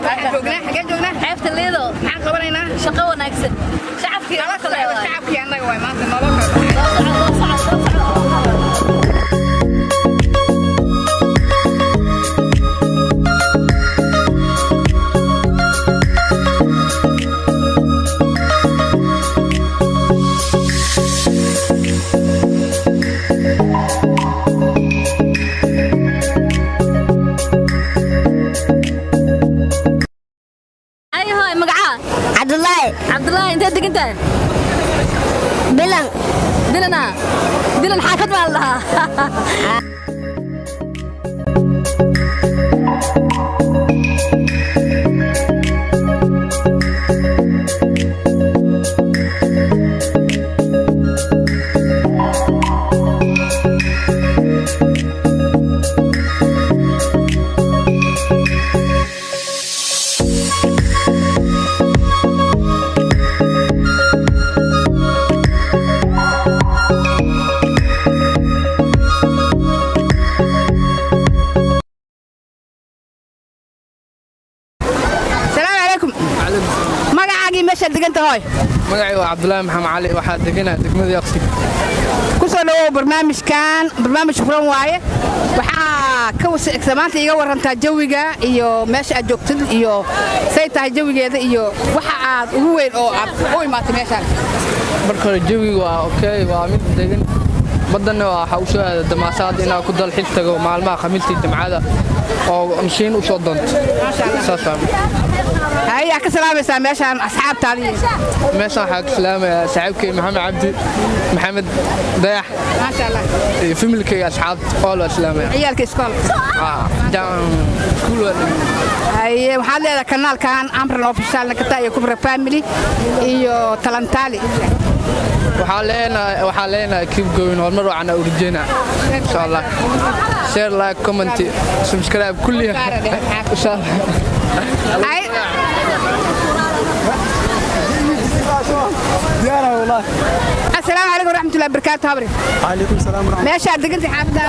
maanta waxaan joognaa xageen joognaa xeebta liido maxaan qabanaynaa shaqo wanaagsan shacabkii annaga waay maanta nolosha عبدالله انت قد انت بلن حاكد مع الله magacay waa Cabdullaahi Maxamed Cali waxaa deganaa degmada Yaqsi ku soo dhawow barnaamij furan waaye waxaa ka wasaagsamaanta iga warantaa jawiga iyo meesha aad joogtid iyo say tahay jawigeeda iyo waxa aad ugu weyn oo aad u imaatay meeshaan marka hore jawigu waa okay waa mid degan badanna waxa uu soo aaday damaashaad inaa ku dal xil tago maalmaha khamiistii jimcada oo mashiin u soo doonto هيا كسلامة سامشان أصحاب تالي ماشان حق سلامة صاحبك محمد عبدي محمد ضيح ما شاء الله في ملكي أصحاب قالوا سلامة عيالك إسكول جام كل هيا وهذا القناة كان أمر أوفيشال نكتا يكبر فاميلي إيو تلانتالي وحالينا keep going hormar waxaan urjeenaa insha Allah share like comment subscribe kulliya insha Allah ديارة والله السلام عليكم ورحمة الله وبركاته هبري عليكم السلام ورحمة الله ماشي دقنت حافظة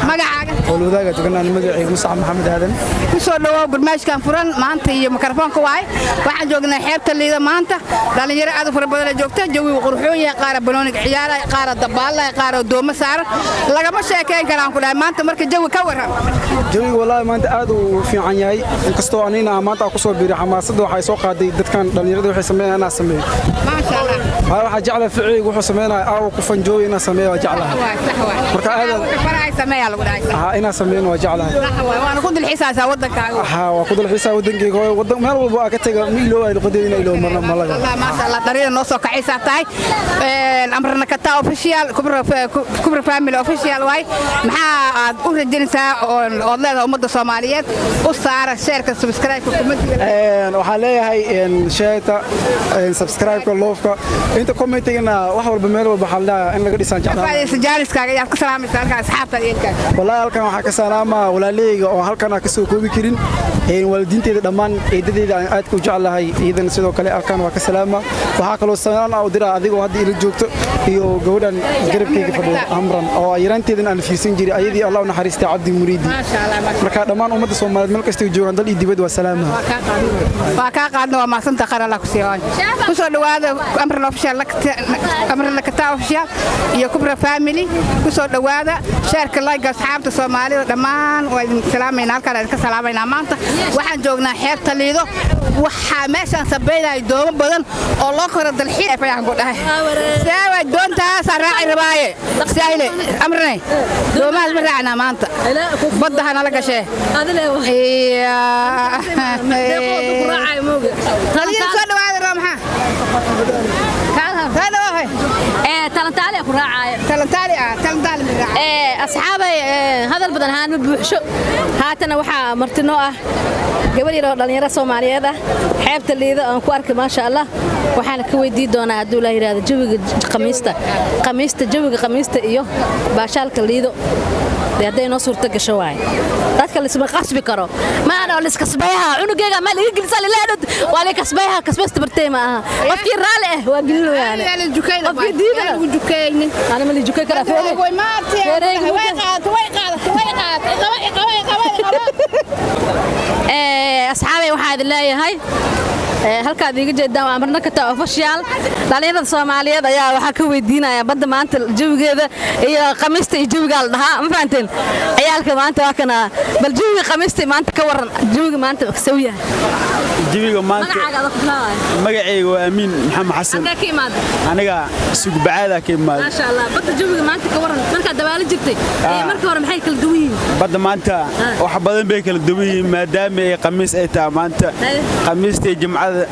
مقعاك ولوداك تقولنا المقعي مصعب محمد هذا كسر لو برنامج كان فرن ما أنت ميكروفون كواي واحد جوجنا حيبت اللي إذا ما أنت دالين يرى هذا فرن بدل جوجته جوي وقرحون يقارب بنونك عيالة يقارب دبالة يقارب دوم سعر لقى مش كين كلام كله ما أنت مركز جوي كورها جوي والله ما أنت قادو في عنياي انقصتوا عنينا ما أنت أقصوا بري حماس دو حي سوق هذه كان دالين يرى وحي سمينا أنا سميه ما شاء الله هذا حجعله فعلي وحي سمينا أو كفن جوي أنا سميه وجعلها مركز هذا فرع سميه على قداي أنا سمين وجعلها وأنا كنت الحساس ودك وكنت الحساس ودك ودك ما هو بقى كتير ميلو القدينا إلى مرة ما الله ما شاء الله طريقة نص كعيسى تاي الأمرنا كتا أوفيشال كبر فاميلي أوفيشال واي محا أقول الجنسة والله أمد الصوماليات وصار شركة سبسكرايب وحاليا هاي شايتا سبسكرايب كلوفك أنت كومنتينا واحد بميل بحلا إن لقد سانجعنا جالس كاجا كسلام سالك أصحاب تريك والله هالكان وحكي سلامة ولا ليه أو هالكان كسو كوبي كرين والدين تيجي دمان إيدي أتكو جعلها إذا نسيدو كله هالكان وحكي سلامة وحكي سنان أو درا أذيك وهذه الجوكت يو جودا قرب كي فدو أمرا أو إيران تيجي أن في سنجري أيدي الله ونحرست عبد مريدي ما شاء الله مركا دمان أمد الصومال ملك استوجوا عند الإدباد والسلامة قادنا وما سنت خير لك سيان كسر هذا أمر الأوفيشال لك أمر لك تا أوفيشال يكبر فاميلي كسر هذا شارك الله أصحاب الصومالي دمان وسلامين هالكان كسلامين أمانته waxaan joognaa xeebta liido waxa meeshan sabeeyay doomo badan oo loo koro dalxiis ayaan ku dhahay saaway doontaas raaci rabaaye sayle amrnay doomaas ma raacna maanta badda hana la gashay adile ku raacay mooga taliya soo dhawaada ramaha kana wahay تلنتالي ku raacay تلنتالي asxaabay hadal badan haan ma buuxsho haatana waxa martino ah gabar yar oo dhalinyaro Soomaaliyeed ah xeebta liido aan ku arkay ma sha Allah waxaan ka weydii doonaa haduu la yiraahdo jawiga khamiista iyo baashaalka liido haday noo suurta gasho waay dadka la isma qasbi karo ma ana la iskasbayaha cunugeyga ma la igilisa leeyahay waa la kasbayaha kasbasta bartay ma aha qofkii raali ah waa gilino yani qofkii diida lagu jukeynin ana ma la jukey kara feeray way ma tiray way qaad asxaabay waxaad leeyahay halkaad iga jeedaan waa marna ka taa official dhalinyarada Soomaaliyeed ayaa waxa ka weydiinaya badda maanta jawigeeda iyo qamiista iyo jawiga la dhahaa ma fahanteen ciyaalka maanta waa kana bal jawiga qamiista maanta ka waran jawiga maanta sawiya jawiga maanta magacayga waa Amiin Maxamed Xasan aniga suuq bacaada ka imaad ma sha Allah badda jawiga maanta ka waran marka dabaal jirtay marka hore maxay kala duwan yihiin badda maanta wax badan bay kala duwan yihiin maadaama ay qamiis ay tahay maanta qamiista jimcada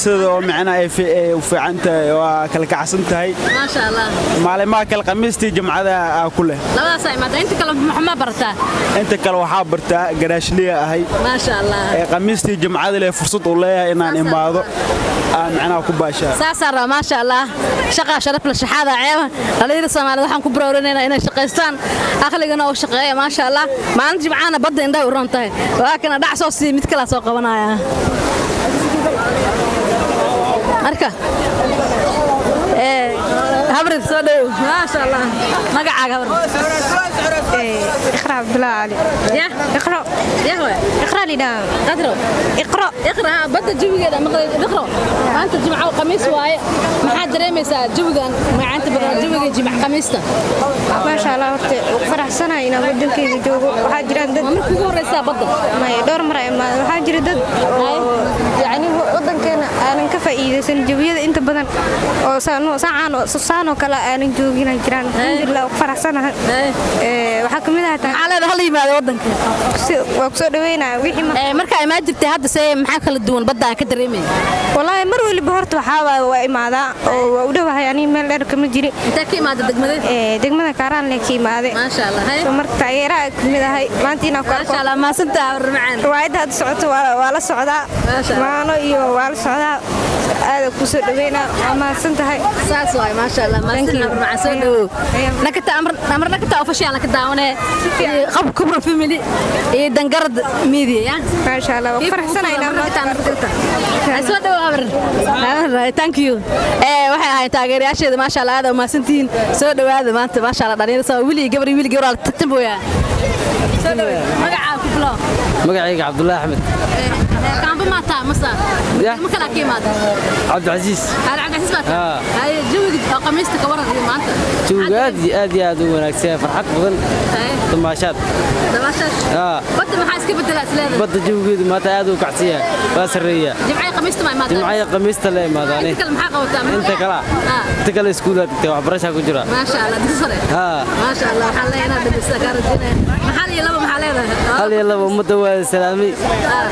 sidoo macna ay fiican tahay waa kala kacsan tahay ma sha Allah maalmaha kala qamiista jimcada ku leh labadaas ay maanta inta kala maxaa bartaa inta kala waxa bartaa garaashliya ahay ma sha Allah qamiista jimcada leh fursad u leeyahay inaan imaado aan macna ku baashaa saasara ma sha Allah shaqa sharaf la shaxada ceeba dhalinyarada Soomaaliyeed waxaan ku baroorinayna inay shaqeystaan aqligana oo shaqeeya ma sha Allah maalin jimcaana badda indha u roon tahay waa kana dhac soo sii mid kala soo qabanaya marka habrid soo dhow ma sha Allah magacaaga habrid اقرا عبد الله علي يا اقرا يا هو اقرا لي ده اقرا بدا جوجيدا مقدر اقرا انت جمعه وخميس واي ما حد دريميسا جوجان ما انت بدا جوجي جمعه خميستا ما شاء الله فرحسنا ina wadankeyga joogo waxa jiraan dad markii ugu horeysa badda ma door mar ay ma waxa jira dad yani wadankeena aanan ka faa'iideysan jawiyada inta badan oo saano kala aanan joogin jiraan alxamdulillah faraxsanahay waxa kamid ah xaalada hal yimaado wadanka waa ku soo dhaweynaa wixii marka ay ma jirtay hadda say maxaa kala duwan badda ka dareemay wallahi mar waliba horta waxa waa imaada oo waa u dhawahay ani meel dheer kama jiri inta ka imaada degmada Karaan la ka imaade ma sha Allah soo marka taageera kamid ahay maanta ina ku ma sha Allah ma santa warmacaan riwaayada had socoto waa la socdaa maano iyo waa la socdaa aad ku soo dhaweynaa ama santahay saas waay ma sha Allah ma santa warmacaan soo dhaw nakata amar nakata official ka daawanay qab kubra family ee dangarad media ya ma sha Allah faraxsanayna ma soo dhaw habar thank you waxay ahay taageerayaasheeda ma sha Allah aad ma santiin soo dhawaada maanta ma sha Allah dhalinyarada soo wili gabar tartamboya soo dhaw magacaaga ku bilo magacayga Cabdullaahi Axmed كان بماتا مسا ممكن أكيمات عبد العزيز بات هاي جوج قميصتك ورا ما أنت جوج أدي ونكسر فرحت بدل تماشات بد ما حاسك بدل أسلام بد جوج ما تعادوا كعسية بسرية جمعية قميصت ما ماتا جمعية قميصت لا ما داني أنت كلام حاجة وتعمل أنت كلا أنت كلا سكولات تبع برشة كجرا ما شاء الله دي ما شاء الله حلينا بالسكر الدنيا محل يلا محلنا هل يلا ومدوا سلامي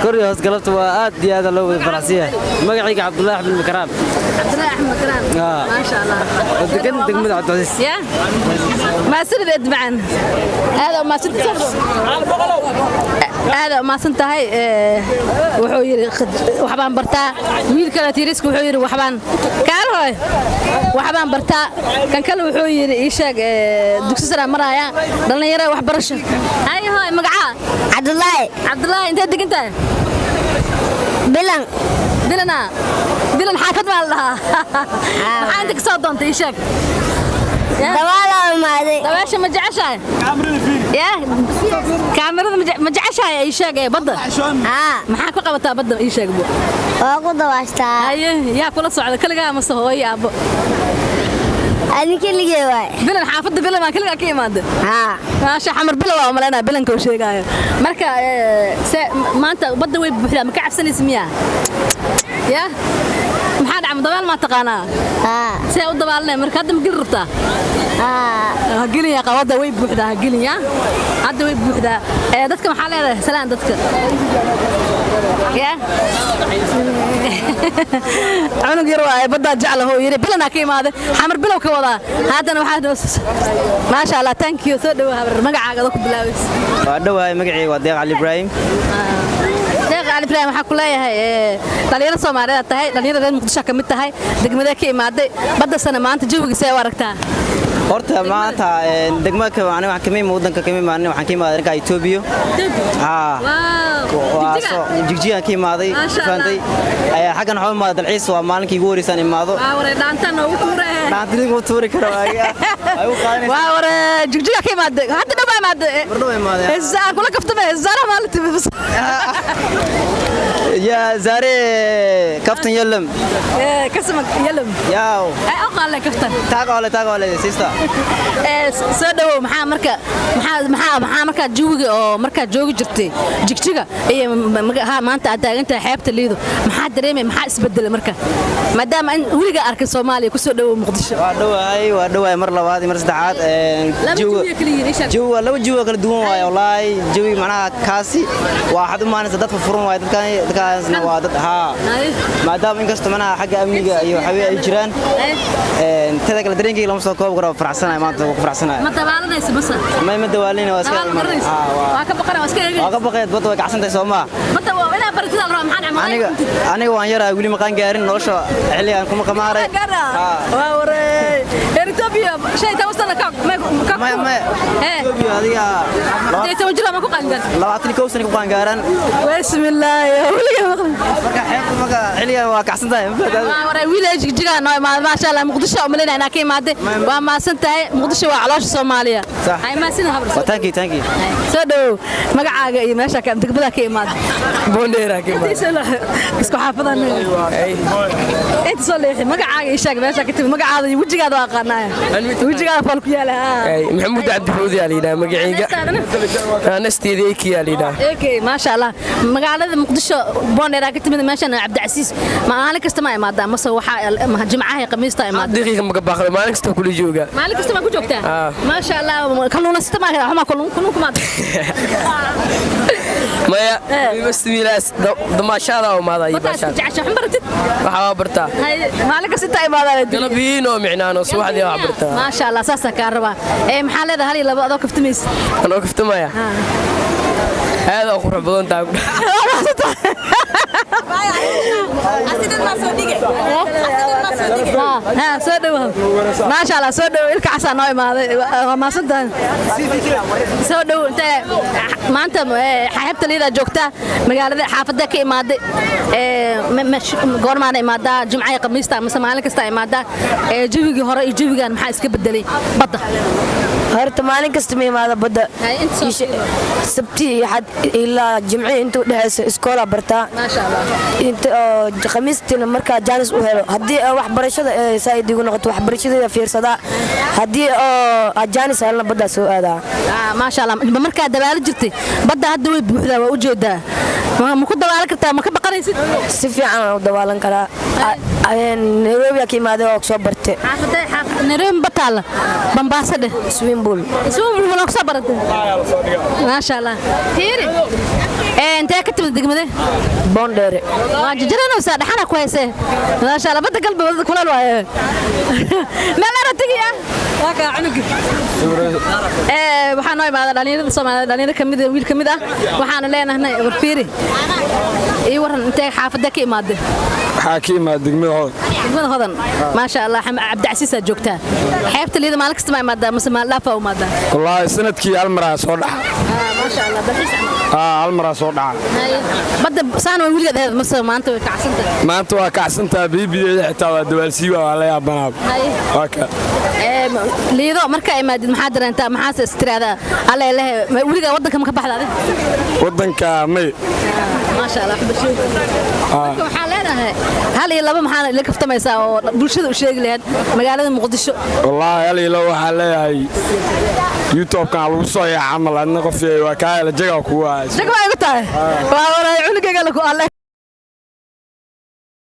كوريا هسقلت وآد هذا لو فرنسية مقعيك عبد الله أحمد مكران عبد الله أحمد مكران ما شاء الله دقن دقمد عبد العزيز يا ما سرد معنا هذا ما سرد هذا ما سنت هاي وحوير وحبان برتا ويل كلا تيرسك وحوير وحبان كان هاي وحبان برتا كان كل وحوير يشاق دكتور سلام مرايا ضلنا يرى وحبرشة هاي مقعة عبد الله انت دقنت بلن حافظ والله عندك صوت انت يشاق دوالا مادي دواش ما جعشاي يا كاميرا ما جعشاي اي شيء بدا maxaa ku qabataa badda ii sheeg buu waa ku dawaashtaa haye yaa kula socda kaligaa ma soo hooyo abo ani kaligay waay bilan xaafadda bilan ma kaligaa ka imaada maasha xamar bilan waa malena bilanka uu sheegayo marka maanta badda way buuxdaa ma ka cabsanaysa miyaa ya maxaa dhacay dabaal ma taqaanaa see u dabaalnay marka hadda ma geli rabtaa هجليا قوادة ويبوحدة هجليا هذا ويبوحدة دتك محل هذا سلام دتك يا عنق يروى بدأ جعله هو يري بلنا كيم هذا حمر بلو كوضا هذا أنا واحد ما شاء الله تانك يو سودوا مقع قدك بلاوس ودوا مقعي وديق علي إبراهيم علي إبراهيم حكوا لي هاي دليل الصومالية تهاي دليل المقدشة كميت تهاي دقمة كيم هذا بدأ سنة ما أنت جوك سوى وركتها horta maanta degmada aniga waxaan kamid wadanka kamid maarnay waxaan ka imaaday dhanka Ethiopia jigjiga ka imaaday faantay xagan xoo imaaday dalxiis waa maalinkii ugu horeysay imaado wareey dhaantan ugu tuuree dhaantan ugu tuuri karo ay u qaadeen wareey jigjiga ka imaaday hadda dhaba imaaday bardho imaaday kula kaftame zara maalintii ya يا زاري كابتن يلم كسمك يلم ياو أي أقال لك كفتن تاقول سيستا soo dhawow maxaa markaad joogi oo markaad joogi jirtay jigjiga iyo maanta aad taagantahay xeebta liido maxaa dareemay maxaa isbedelay marka maadaama in weliga arkay Soomaaliya ku soo dhawow Muqdisho waa dhawaay mar labaad mar saddexaad laba jiwo kala duwan waay wallahi jawi macnaha kaasi waa xad u maanaysa dadka furan waay dadkaasna waa dad maadaama in kasta macnaha xagga amniga iyo xawee ay jiraan tada kala dareenkii lama soo koob karo faraxsanahay maanta ku faraxsanahay ma dabaalanaysa basa ma dawaalina waa waa ka baqara waa iska eegay waa ka baqayd bad way kacsantahay Soomaa mata waa ina bartida la maxaan camal aniga waan yaraa wili ma qaan gaarin nolosha xilligan kuma qamaaray waa waray Ethiopia shay tawasana ka ma Ethiopia adiga Ethiopia jira ma ku qaan gaarin 22 sano ku qaan gaaran bismillah waliga marka xeebta xilligan waa kacsantahay waa waray village jiga no ma sha Allah Muqdisho u maleynaa ka imaade waa ma santahay Muqdisho waa caloosha Soomaaliya ay ma sina habar thank you soo dhaw magacaaga iyo meesha ka degmada ka imaad boondeera ka imaad isku xaafadan inta soo leexay magacaaga iyo sheeg meesha ka timid magacaada iyo wajigaada waa qaanaya wajigaada fal ku yaala maxamuud cabdi xuudi aliina magacayga anasteedii ki aliina ma sha Allah magaalada Muqdisho boondeera ka timid meesha Cabdi maalin kasta ma imaada mase waxa jimcaha khamiista imaada daqiiqa ma baqdo maalin kasta kula jooga maalin kasta ma ku joogtaa ma sha Allah kalluuna sita ma hada xuma kalluun kuma maya bismillaah damaashada oo maada ay baasha jacasho xambartid waxa barta maalin kasta imaada galbiino micnaano subaxdii waxa barta ma sha Allah saasa ka raba maxaa leedahay hal iyo laba adoo kaftamaysa anoo kaftamaya هذا قرب بدون تاع ها سودو ما شاء الله سودو إلك عسى نوع ما صدق سودو ما أنت حبت لي إذا جوكتا مقالة حافظة كي مادة مش قرمانة مادة جمعة قميصة مثلا مالك استاي مادة جوجي هراء جوجي كان محاس كبدلي بطة هرت مالك استمي ماذا بدأ سبتي حد إلا جمعي أنتو دهس إسكولا برتا ما شاء الله أنت خميستنا مركز جانس وهلو هدي واحد برشة سايد يقول نقطة واحد برشة في صدا هدي جانس هلا بدأ سوء هذا ما شاء الله بمركز دلالة جرتي بدأ هدوي بوحدة ووجودها ما كنت دلالة كرتا ما كبقري سفي عن دلالة كلا نيروبي كي ماذا أقصى برتة حافظ نيروبي بطالة بمباسة سوين بول ولا أقصى برتة ما شاء الله هيري أنت كتب الدقمة بوندر ما جرنا وساد حنا كويسة ما شاء الله بدك قلبي بدك كل الوقت لا رتقي هكا عنق waxaan imaada dhalinyarada Soomaaliyeed dhalinyarada kamid ah wiil kamid ah waxaan leenahay warfiiri ee waran intee xaafada ka imaade waxa ka imaad degmada hodan ma sha Allah Cabdi Casiis joogta xeebta liida maalin kasta ma imaada mise ma laafa u imaada wallahi sanadkii hal mar soo dhax ma sha Allah dalxiis hal mar soo dhax bada saan way wiligeed mise maanta way kacsantahay maanta waa kacsantahay biibideeda xitaa waa dawaalsiiba waa la yaabanaab waka liido marka imaadid maxaa dareenta maxaa istiraada alla ilaahay wiliga wadanka ma ka baxdaa wadanka may ما شاء الله حبشوك waxaa leedahay hal iyo laba maxaa la kaftamaysaa oo bulshada u sheegi lahayd magaalada Muqdisho wallahi hal iyo laba waxa leeyahay YouTube kan lagu soo yaacay amal adna qof waa ka la jaga ku waa jaga ay ku tahay waa waray cunugayga la ku alle